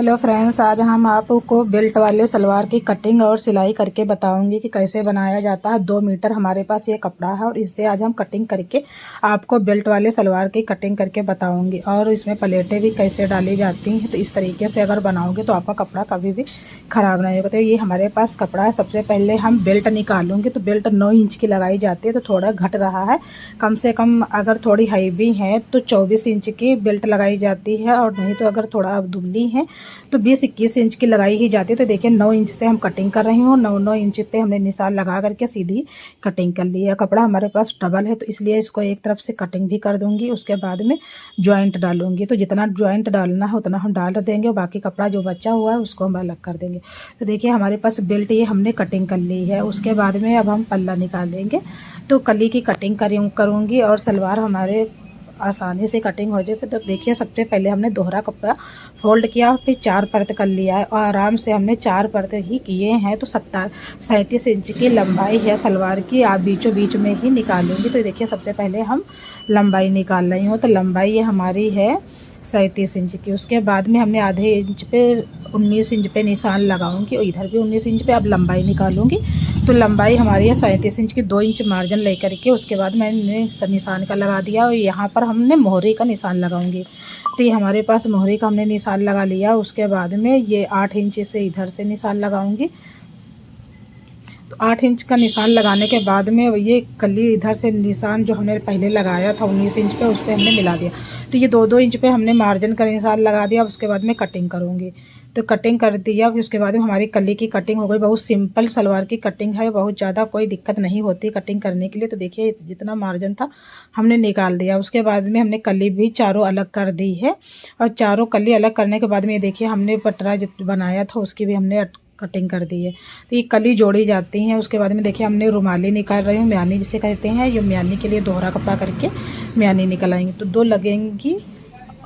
Hello friends, आज हम आपको बेल्ट वाले सलवार की कटिंग और सिलाई करके बताऊंगी कि कैसे बनाया जाता है। 2 मीटर हमारे पास ये कपड़ा है और इससे आज हम कटिंग करके आपको बेल्ट वाले सलवार की कटिंग करके बताऊंगी। और इसमें प्लेटें भी कैसे डाली जाती हैं, तो इस तरीके से अगर बनाओगे तो आपका कपड़ा कभी भी ख़राब नहीं होगा। तो ये हमारे पास कपड़ा है। सबसे पहले हम बेल्ट निकालूंगी, तो बेल्ट 9 इंच की लगाई जाती है, तो थोड़ा घट रहा है। कम से कम अगर थोड़ी हैवी है तो 24 इंच की बेल्ट लगाई जाती है, और नहीं तो अगर थोड़ा दुबली है तो 20-21 इंच की लगाई ही जाती है। तो देखिए 9 इंच से हम कटिंग कर रही हूँ। 9 इंच पे हमने निशान लगा करके सीधी कटिंग कर ली है। कपड़ा हमारे पास डबल है तो इसलिए इसको एक तरफ से कटिंग भी कर दूंगी। उसके बाद में जॉइंट डालूंगी, तो जितना जॉइंट डालना है उतना हम डाल देंगे और बाकी कपड़ा जो बचा हुआ है उसको हम अलग कर देंगे। तो देखिए हमारे पास बेल्ट ये हमने कटिंग कर ली है। उसके बाद में अब हम पल्ला निकालेंगे, तो कली की कटिंग करूँगी और सलवार हमारे आसानी से कटिंग हो जाए। तो देखिए सबसे पहले हमने दोहरा कपड़ा फोल्ड किया, फिर 4 परत कर लिया है और आराम से हमने 4 परत ही किए हैं। तो 37 इंच की लंबाई है सलवार की, आप बीचों बीच में ही निकालूंगी। तो देखिए सबसे पहले हम लंबाई निकाल रही हूँ, तो लंबाई ये हमारी है 37 इंच की। उसके बाद में हमने आधे इंच पे 19 इंच पे निशान लगाऊंगी और इधर भी 19 इंच पे अब लंबाई निकालूंगी। तो लंबाई हमारी है 37 इंच की। 2 इंच मार्जिन लेकर के उसके बाद मैंने निशान का लगा दिया और यहाँ पर हमने मोहरी का निशान लगाऊंगी। तो ये हमारे पास मोहरी का हमने निशान लगा लिया। उसके बाद में ये 8 इंच से इधर से निशान लगाऊंगी। तो 8 इंच का निशान लगाने के बाद में ये कली इधर से निशान जो हमने पहले लगाया था 19 इंच पे, उस पर हमने मिला दिया। तो ये 2-2 इंच पे हमने मार्जिन का निशान लगा दिया। उसके बाद में कटिंग करूँगी, तो कटिंग कर दिया। फिर उसके बाद में हमारी कली की कटिंग हो गई। बहुत सिंपल सलवार की कटिंग है, बहुत ज़्यादा कोई दिक्कत नहीं होती कटिंग करने के लिए। तो देखिए जितना मार्जिन था हमने निकाल दिया। उसके बाद में हमने कली भी चारों अलग कर दी है और चारों कली अलग करने के बाद में ये देखिए हमने पटरा जो बनाया था उसकी भी हमने कटिंग कर दी है। तो ये कली जोड़ी जाती हैं। उसके बाद में देखिए हमने रुमाली निकाल रही हूँ, म्यानी जिसे कहते हैं। ये म्यानी के लिए दोहरा कपड़ा करके म्यानी निकल आएंगी, तो 2 लगेंगी।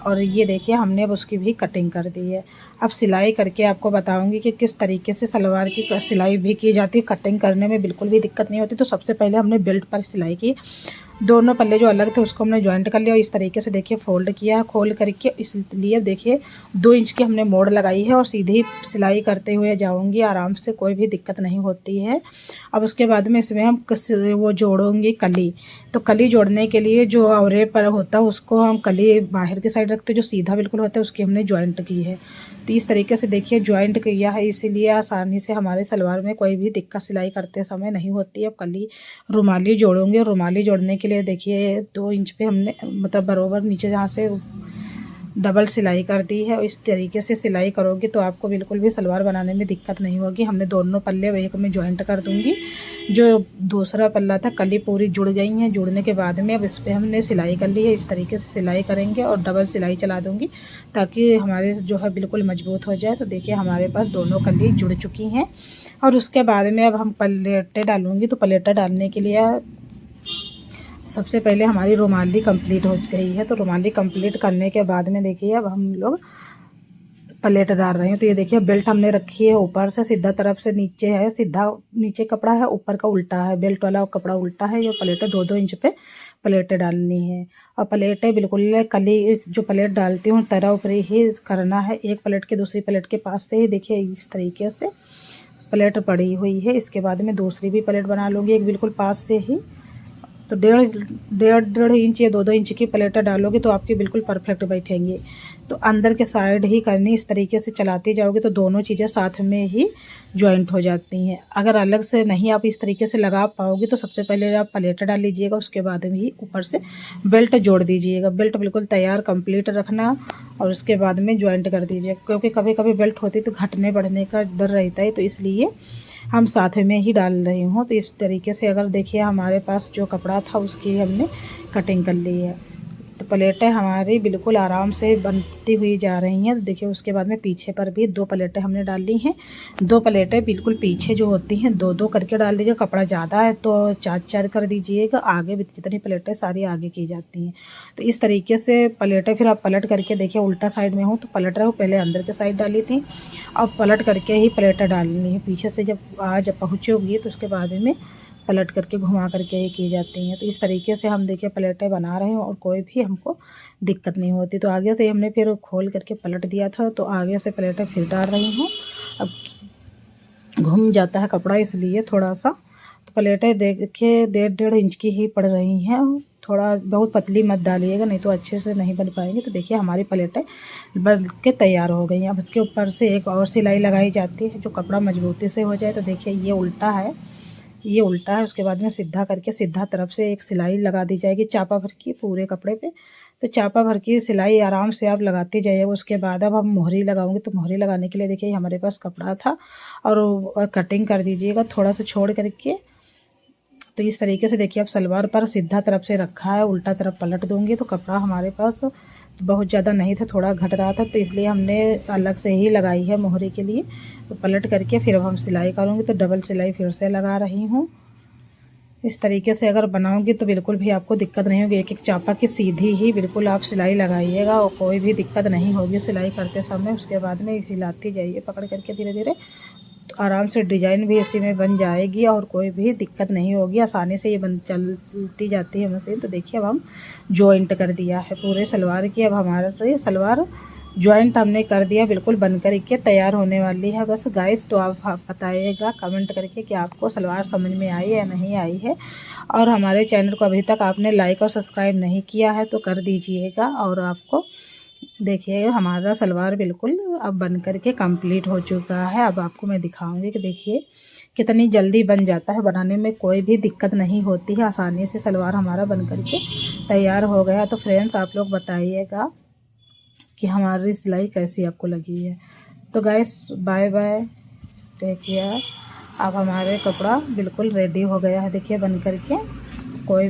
और ये देखिए हमने अब उसकी भी कटिंग कर दी है। अब सिलाई करके आपको बताऊंगी कि किस तरीके से सलवार की सिलाई भी की जाती है। कटिंग करने में बिल्कुल भी दिक्कत नहीं होती। तो सबसे पहले हमने बेल्ट पर सिलाई की, दोनों पल्ले जो अलग थे उसको हमने जॉइंट कर लिया और इस तरीके से देखिए फोल्ड किया। खोल करके इसलिए देखिए 2 इंच की हमने मोड़ लगाई है और सीधी सिलाई करते हुए जाऊंगी आराम से, कोई भी दिक्कत नहीं होती है। अब उसके बाद में इसमें हम वो जोड़ूंगी कली। तो कली जोड़ने के लिए जो औरे पर होता है उसको हम कली बाहर की साइड रखते, जो सीधा बिल्कुल होता है उसकी हमने जॉइंट की है। तो इस तरीके से देखिए जॉइंट किया है, इसीलिए आसानी से हमारे सलवार में कोई भी दिक्कत सिलाई करते समय नहीं होती है। अब कली रुमाली जोड़ूंगे। रुमाली जोड़ने के लिए देखिए 2 इंच पे हमने मतलब बरोबर नीचे जहाँ से डबल सिलाई कर दी है। इस तरीके से सिलाई करोगे तो आपको बिल्कुल भी सलवार बनाने में दिक्कत नहीं होगी। हमने दोनों पल्ले एक में जॉइंट कर दूंगी। जो दूसरा पल्ला था कली पूरी जुड़ गई हैं। जुड़ने के बाद में अब इस पर हमने सिलाई कर ली है। इस तरीके से सिलाई करेंगे और डबल सिलाई चला दूंगी ताकि हमारे जो है बिल्कुल मजबूत हो जाए। तो देखिए हमारे पास दोनों कली जुड़ चुकी हैं। और उसके बाद में अब हम प्लेटें डालूंगी। तो प्लेटें डालने के लिए सबसे पहले हमारी रुमाली कंप्लीट हो गई है। तो रुमाली कंप्लीट करने के बाद में देखिए अब हम लोग प्लेट डाल रहे हैं। तो ये देखिए बेल्ट हमने रखी है ऊपर से, सीधा तरफ से नीचे है, सीधा नीचे कपड़ा है, ऊपर का उल्टा है, बेल्ट वाला कपड़ा उल्टा है। ये प्लेटें 2-2 इंच पे प्लेटें डालनी है। और प्लेटें बिल्कुल कली जो प्लेट डालती हूँ तरह ऊपर ही करना है। एक प्लेट के दूसरी प्लेट के पास से ही देखिए इस तरीके से प्लेट पड़ी हुई है। इसके बाद में दूसरी भी प्लेट बना लूँगी एक बिल्कुल पास से ही। तो डेढ़ इंच या 2-2 इंच की प्लेटें डालोगे तो आपकी बिल्कुल परफेक्ट बैठेंगी। तो अंदर के साइड ही करनी, इस तरीके से चलाती जाओगे तो दोनों चीज़ें साथ में ही जॉइंट हो जाती हैं। अगर अलग से नहीं आप इस तरीके से लगा पाओगे तो सबसे पहले आप प्लेटें डाल लीजिएगा, उसके बाद भी ऊपर से बेल्ट जोड़ दीजिएगा। बेल्ट बिल्कुल तैयार कंप्लीट रखना और उसके बाद में जॉइंट कर दीजिए, क्योंकि कभी कभी बेल्ट होती तो घटने बढ़ने का डर रहता है। तो इसलिए हम साथ में ही डाल रही हूँ। तो इस तरीके से अगर देखिए हमारे पास जो कपड़ा था उसकी हमने कटिंग कर ली है। तो प्लेटें हमारी बिल्कुल आराम से बनती हुई जा रही हैं। तो देखिए उसके बाद में पीछे पर भी 2 प्लेटें हमने डाल ली हैं। 2 प्लेटें बिल्कुल पीछे जो होती हैं 2-2 करके डाल दीजिए। कपड़ा ज़्यादा है तो 4-4 कर दीजिएगा। आगे भी जितनी प्लेटें सारी आगे की जाती हैं। तो इस तरीके से प्लेटें फिर आप पलट करके देखिए उल्टा साइड में हूँ तो पलट रहा हूँ, पहले अंदर के साइड डाली थी, अब पलट करके ही प्लेटें डालनी है। पीछे से जब पहुँचोगी तो उसके बाद में पलट करके घुमा करके ही की जाती हैं। तो इस तरीके से हम देखिए प्लेटें बना रहे हैं और कोई भी हमको दिक्कत नहीं होती। तो आगे से हमने फिर खोल करके पलट दिया था, तो आगे से प्लेटें फिर डाल रही हूँ। अब घूम जाता है कपड़ा इसलिए थोड़ा सा। तो प्लेटें देखिए 1.5 इंच की ही पड़ रही हैं, थोड़ा बहुत पतली मत डालिएगा, नहीं तो अच्छे से नहीं बन पाएंगे। तो देखिए हमारी प्लेटें बन के तैयार हो गई हैं। अब इसके ऊपर से एक और सिलाई लगाई जाती है जो कपड़ा मजबूती से हो जाए। तो देखिए ये उल्टा है, ये उल्टा है। उसके बाद में सीधा करके सीधा तरफ से एक सिलाई लगा दी जाएगी चापा भर की पूरे कपड़े पे। तो चापा भर की सिलाई आराम से आप लगाते जाइएगा। उसके बाद अब हम मोहरी लगाऊंगी। तो मोहरी लगाने के लिए देखिए हमारे पास कपड़ा था और कटिंग कर दीजिएगा थोड़ा सा छोड़ करके। तो इस तरीके से देखिए अब सलवार पर सीधा तरफ से रखा है, उल्टा तरफ पलट दूंगी। तो कपड़ा हमारे पास बहुत ज़्यादा नहीं था, थोड़ा घट रहा था, तो इसलिए हमने अलग से ही लगाई है मोहरी के लिए। तो पलट करके फिर अब हम सिलाई करूँगी। तो डबल सिलाई फिर से लगा रही हूँ। इस तरीके से अगर बनाओगे तो बिल्कुल भी आपको दिक्कत नहीं होगी। एक एक चापा की सीधी ही बिल्कुल आप सिलाई लगाइएगा और कोई भी दिक्कत नहीं होगी सिलाई करते समय। उसके बाद में हिलाती जाइए पकड़ करके धीरे धीरे, तो आराम से डिजाइन भी इसी में बन जाएगी और कोई भी दिक्कत नहीं होगी। आसानी से ये बन चलती जाती है मशीन। तो देखिए अब हम जॉइंट कर दिया है पूरे सलवार की। अब हमारा सलवार जॉइंट हमने कर दिया, बिल्कुल बन कर के तैयार होने वाली है बस गाइस। तो आप बताइएगा कमेंट करके कि आपको सलवार समझ में आई है या नहीं आई है। और हमारे चैनल को अभी तक आपने लाइक और सब्सक्राइब नहीं किया है तो कर दीजिएगा। और आपको देखिए हमारा सलवार बिल्कुल अब बन कर के कंप्लीट हो चुका है। अब आपको मैं दिखाऊंगी कि देखिए कितनी जल्दी बन जाता है, बनाने में कोई भी दिक्कत नहीं होती है, आसानी से सलवार हमारा बन कर के तैयार हो गया। तो फ्रेंड्स आप लोग बताइएगा कि हमारी सिलाई कैसी आपको लगी है। तो guys bye bye, take care. अब हमारे कपड़ा बिल्कुल रेडी हो गया है देखिए बन कर के। कोई